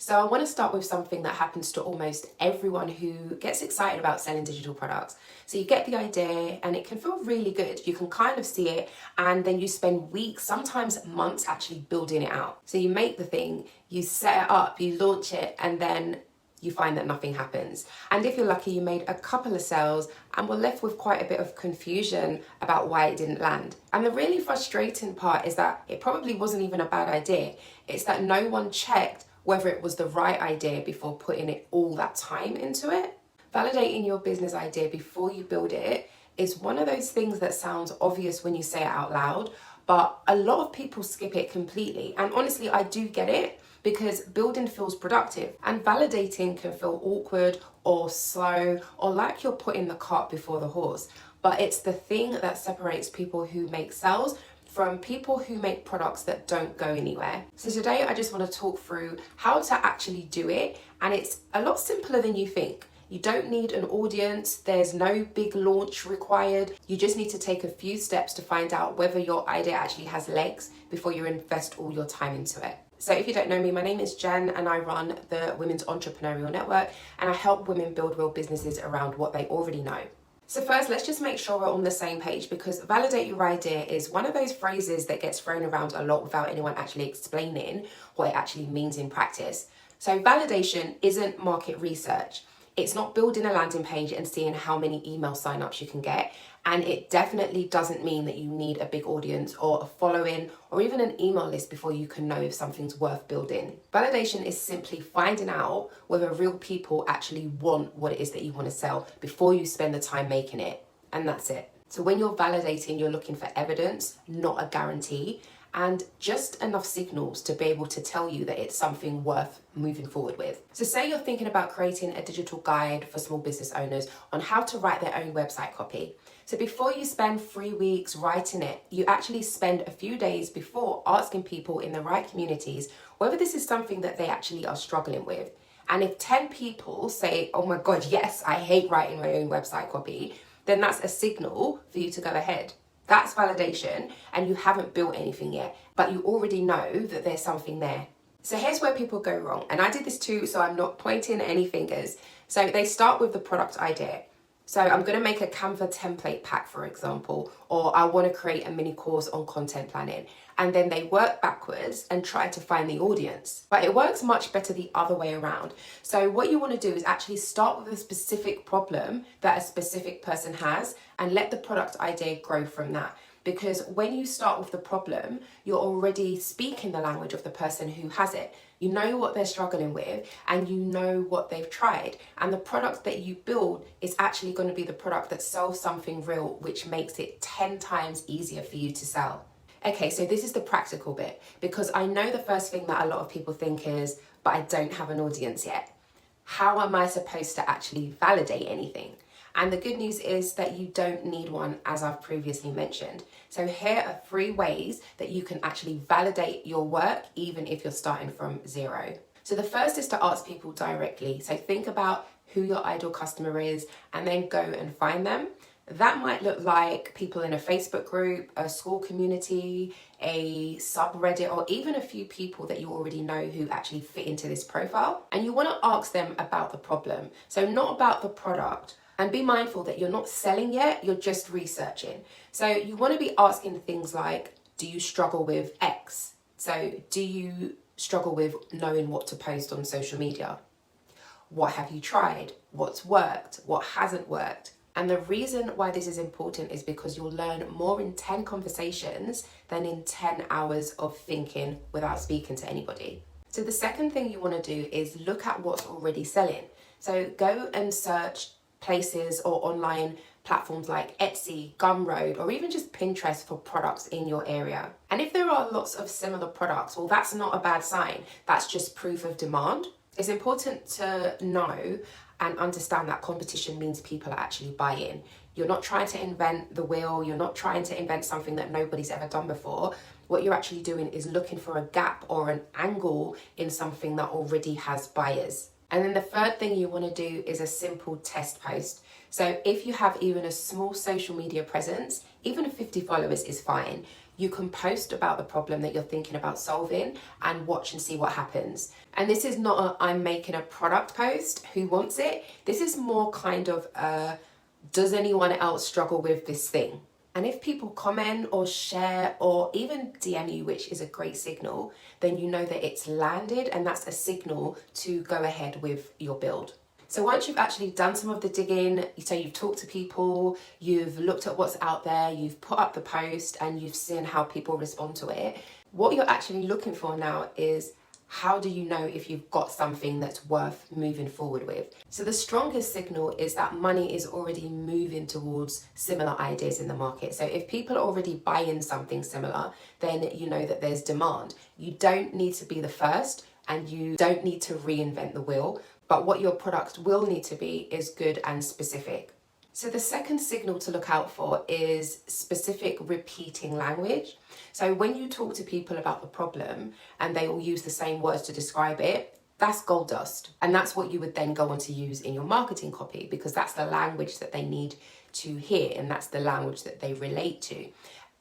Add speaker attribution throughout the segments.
Speaker 1: So I want to start with something that happens to almost everyone who gets excited about selling digital products. So you get the idea and it can feel really good. You can kind of see it and then you spend weeks, sometimes months actually building it out. So you make the thing, you set it up, you launch it, and then you find that nothing happens. And if you're lucky, you made a couple of sales and were left with quite a bit of confusion about why it didn't land. And the really frustrating part is that it probably wasn't even a bad idea. It's that no one checked whether it was the right idea before putting it all that time into it. Validating your business idea before you build it is one of those things that sounds obvious when you say it out loud, but a lot of people skip it completely. And honestly, I do get it, because building feels productive and validating can feel awkward or slow or like you're putting the cart before the horse. But it's the thing that separates people who make sales from people who make products that don't go anywhere. So today I just want to talk through how to actually do it, and it's a lot simpler than you think. You don't need an audience, there's no big launch required. You just need to take a few steps to find out whether your idea actually has legs before you invest all your time into it. So if you don't know me, my name is Jen and I run the Women's Entrepreneurial Network, and I help women build real businesses around what they already know. So first, let's just make sure we're on the same page, because validate your idea is one of those phrases that gets thrown around a lot without anyone actually explaining what it actually means in practice. So validation isn't market research. It's not building a landing page and seeing how many email signups you can get. And it definitely doesn't mean that you need a big audience or a following or even an email list before you can know if something's worth building. Validation is simply finding out whether real people actually want what it is that you want to sell before you spend the time making it. And that's it. So when you're validating, you're looking for evidence, not a guarantee, and just enough signals to be able to tell you that it's something worth moving forward with. So say you're thinking about creating a digital guide for small business owners on how to write their own website copy. So before you spend 3 weeks writing it, you actually spend a few days before asking people in the right communities whether this is something that they actually are struggling with. And if 10 people say, oh my God, yes, I hate writing my own website copy, then that's a signal for you to go ahead. That's validation, and you haven't built anything yet, but you already know that there's something there. So here's where people go wrong, and I did this too, so I'm not pointing any fingers. So they start with the product idea. So I'm going to make a Canva template pack, for example, or I want to create a mini course on content planning. And then they work backwards and try to find the audience. But it works much better the other way around. So what you want to do is actually start with a specific problem that a specific person has and let the product idea grow from that. Because when you start with the problem, you're already speaking the language of the person who has it. You know what they're struggling with and you know what they've tried. And the product that you build is actually going to be the product that sells something real, which makes it 10 times easier for you to sell. Okay, so this is the practical bit, because I know the first thing that a lot of people think is, but I don't have an audience yet. How am I supposed to actually validate anything? And the good news is that you don't need one, as I've previously mentioned. So here are 3 ways that you can actually validate your work, even if you're starting from zero. So the first is to ask people directly. So think about who your ideal customer is and then go and find them. That might look like people in a Facebook group, a school community, a subreddit, or even a few people that you already know who actually fit into this profile. And you want to ask them about the problem. So not about the product. And be mindful that you're not selling yet, you're just researching. So you want to be asking things like, do you struggle with X? So do you struggle with knowing what to post on social media? What have you tried? What's worked? What hasn't worked? And the reason why this is important is because you'll learn more in 10 conversations than in 10 hours of thinking without speaking to anybody. So the second thing you want to do is look at what's already selling. So go and search places or online platforms like Etsy, Gumroad, or even just Pinterest for products in your area. And if there are lots of similar products, well, that's not a bad sign. That's just proof of demand. It's important to know and understand that competition means people are actually buying. You're not trying to invent the wheel. You're not trying to invent something that nobody's ever done before. What you're actually doing is looking for a gap or an angle in something that already has buyers. And then the third thing you want to do is a simple test post. So if you have even a small social media presence, even 50 followers is fine. you can post about the problem that you're thinking about solving and watch and see what happens. And this is not a I'm making a product post, who wants it? This is more kind of a, does anyone else struggle with this thing? And if people comment or share or even DM you, which is a great signal, then you know that it's landed, and that's a signal to go ahead with your build. So once you've actually done some of the digging, so you've talked to people, you've looked at what's out there, you've put up the post and you've seen how people respond to it, what you're actually looking for now is, how do you know if you've got something that's worth moving forward with? So the strongest signal is that money is already moving towards similar ideas in the market. So if people are already buying something similar, then you know that there's demand. You don't need to be the first and you don't need to reinvent the wheel, but what your product will need to be is good and specific. So the second signal to look out for is specific repeating language. So when you talk to people about the problem and they all use the same words to describe it, that's gold dust. And that's what you would then go on to use in your marketing copy, because that's the language that they need to hear and that's the language that they relate to.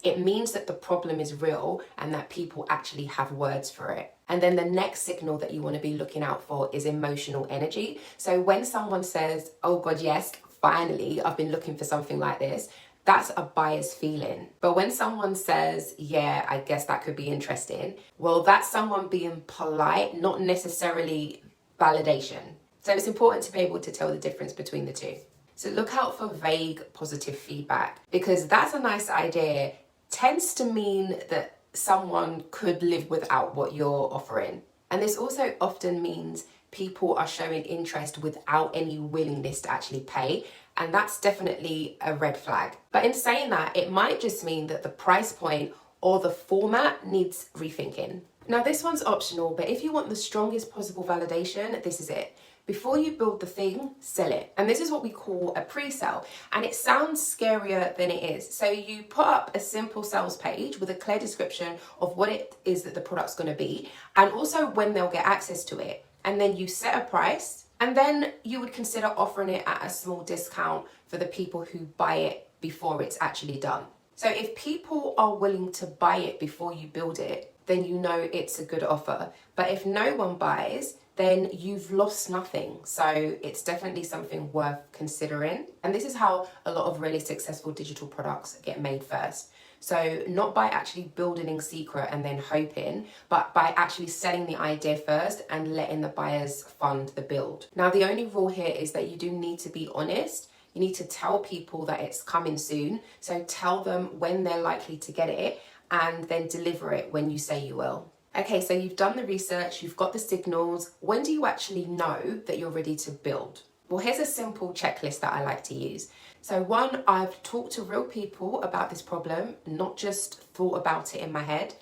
Speaker 1: It means that the problem is real and that people actually have words for it. And then the next signal that you want to be looking out for is emotional energy. So when someone says, oh God, yes, finally, I've been looking for something like this, that's a buyer's feeling. But when someone says, yeah, I guess that could be interesting, well, that's someone being polite, not necessarily validation. So it's important to be able to tell the difference between the two. So look out for vague positive feedback, because that's a nice idea, tends to mean that someone could live without what you're offering. And this also often means people are showing interest without any willingness to actually pay. And that's definitely a red flag. But in saying that, it might just mean that the price point or the format needs rethinking. Now, this one's optional, but if you want the strongest possible validation, this is it. Before you build the thing, sell it. And this is what we call a pre-sale. And it sounds scarier than it is. So you put up a simple sales page with a clear description of what it is that the product's going to be, and also when they'll get access to it. And then you set a price, and then you would consider offering it at a small discount for the people who buy it before it's actually done. So if people are willing to buy it before you build it, then you know it's a good offer. But if no one buys, then you've lost nothing. So it's definitely something worth considering. And this is how a lot of really successful digital products get made first. So not by actually building in secret and then hoping, but by actually selling the idea first and letting the buyers fund the build. Now, the only rule here is that you do need to be honest. You need to tell people that it's coming soon. So tell them when they're likely to get it and then deliver it when you say you will. Okay, so you've done the research, you've got the signals. When do you actually know that you're ready to build? Well, here's a simple checklist that I like to use. So 1, I've talked to real people about this problem, not just thought about it in my head.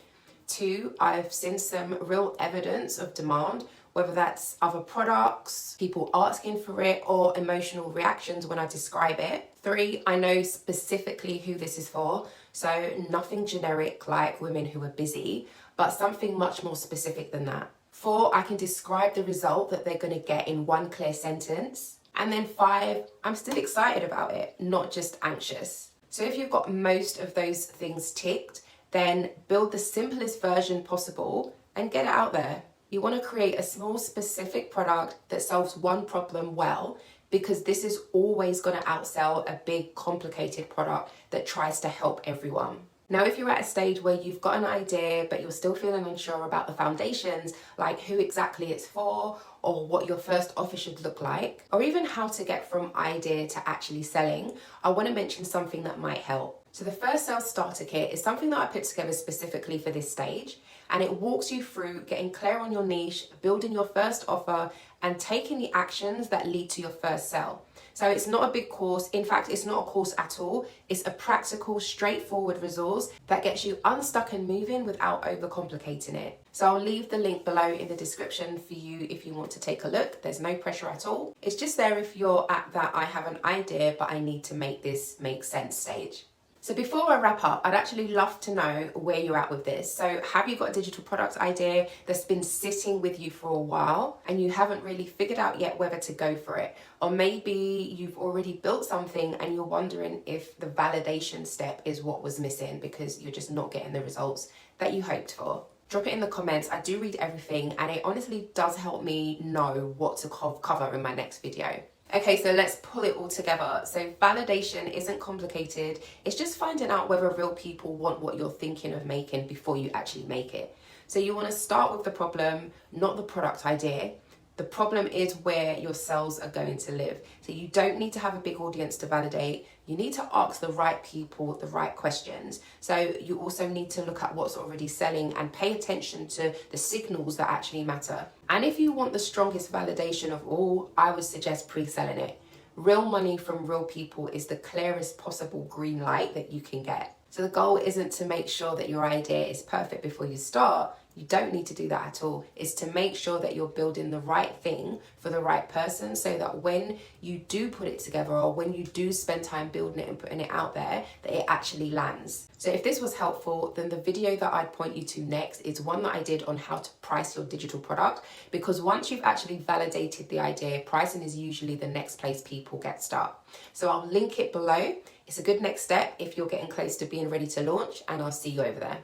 Speaker 1: 2, I've seen some real evidence of demand, whether that's other products, people asking for it, or emotional reactions when I describe it. 3, I know specifically who this is for, so nothing generic like women who are busy, but something much more specific than that. 4, I can describe the result that they're going to get in one clear sentence. And then 5, I'm still excited about it, not just anxious. So if you've got most of those things ticked, then build the simplest version possible and get it out there. You want to create a small specific product that solves one problem well, because this is always going to outsell a big complicated product that tries to help everyone. Now, if you're at a stage where you've got an idea, but you're still feeling unsure about the foundations, like who exactly it's for, or what your first offer should look like, or even how to get from idea to actually selling, I want to mention something that might help. So the first sales starter kit is something that I put together specifically for this stage, and it walks you through getting clear on your niche, building your first offer, and taking the actions that lead to your first sale. So it's not a big course. In fact, it's not a course at all. It's a practical, straightforward resource that gets you unstuck and moving without overcomplicating it. So I'll leave the link below in the description for you if you want to take a look. There's no pressure at all. It's just there if you're at that I have an idea, but I need to make this make sense stage. So before I wrap up, I'd actually love to know where you're at with this. So have you got a digital product idea that's been sitting with you for a while and you haven't really figured out yet whether to go for it? Or maybe you've already built something and you're wondering if the validation step is what was missing because you're just not getting the results that you hoped for. Drop it in the comments. I do read everything and it honestly does help me know what to cover in my next video. Okay, so let's pull it all together. So validation isn't complicated. It's just finding out whether real people want what you're thinking of making before you actually make it. So you want to start with the problem, not the product idea. The problem is where your sales are going to live. So you don't need to have a big audience to validate. You need to ask the right people the right questions. So you also need to look at what's already selling and pay attention to the signals that actually matter. And if you want the strongest validation of all, I would suggest pre-selling it. Real money from real people is the clearest possible green light that you can get. So the goal isn't to make sure that your idea is perfect before you start. You don't need to do that at all. It's to make sure that you're building the right thing for the right person so that when you do put it together or when you do spend time building it and putting it out there, that it actually lands. So if this was helpful, then the video that I'd point you to next is one that I did on how to price your digital product, because once you've actually validated the idea, pricing is usually the next place people get stuck. So I'll link it below. It's a good next step if you're getting close to being ready to launch, and I'll see you over there.